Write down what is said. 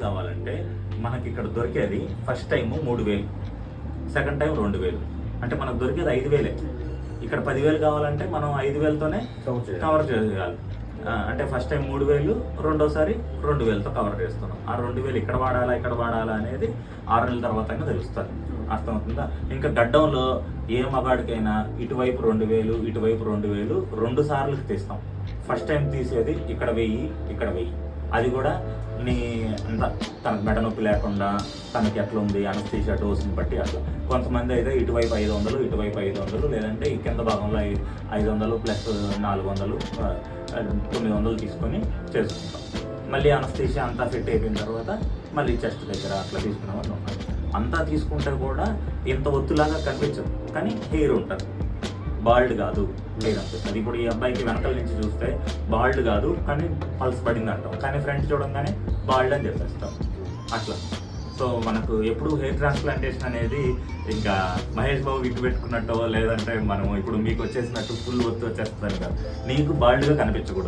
కావాలంటే మనకి ఇక్కడ దొరికేది ఫస్ట్ టైం 3,000, సెకండ్ టైం 2,000, అంటే మనకు దొరికేది 5,000. ఇక్కడ 10,000 కావాలంటే మనం 5,000తోనే కవర్ చేయాలి. అంటే ఫస్ట్ టైం 3,000, రెండోసారి 2,000తో కవర్ చేస్తున్నాం. ఆ 2,000 ఇక్కడ వాడాలా అనేది 6 నెలల తర్వాత అయినా తెలుస్తుంది. అర్థమవుతుందా? ఇంకా గడ్డంలో ఏ మగాడికైనా ఇటువైపు 2,000, ఇటువైపు 2,000 2 సార్లు తీస్తాం. ఫస్ట్ టైం తీసేది ఇక్కడ 1,000, ఇక్కడ 1,000. అది కూడా నీ అంత తనకు మెడ నొప్పి లేకుండా తనకి ఎట్లా ఉంది అనస్థీషియా డోసుని బట్టి అట్లా. కొంతమంది అయితే ఇటువైపు 500, ఇటువైపు 500, లేదంటే ఈ కింద భాగంలో 500 ప్లస్ 400, 900 తీసుకొని చేసుకుంటాం. మళ్ళీ అనస్థీషియా అంతా సెట్ అయిపోయిన తర్వాత మళ్ళీ చెస్ట్ దగ్గర అట్లా తీసుకునే వాళ్ళు ఉంటారు. అంతా తీసుకుంటే కూడా ఇంత ఒత్తులాగా కనిపించదు, కానీ హెయిర్ ఉంటుంది. బాల్డ్ కాదు, హెయిర్ అనిపిస్తుంది. ఇప్పుడు ఈ అబ్బాయికి వెనకాల నుంచి చూస్తే బాల్డ్ కాదు, కానీ పల్స్ పడింది అంటాం, కానీ ఫ్రంట్ చూడంగానే బాల్డ్ అని చెప్పేస్తాం అట్లా. సో మనకు ఎప్పుడు హెయిర్ ట్రాన్స్ప్లాంటేషన్ అనేది ఇంకా మహేష్ బాబు ఇటు పెట్టుకున్నట్టో, లేదంటే మనం ఇప్పుడు మీకు వచ్చేసినట్టు ఫుల్ ఒత్తు వచ్చేస్తుంది కదా, నీకు బాల్డ్గా కనిపించకూడదు.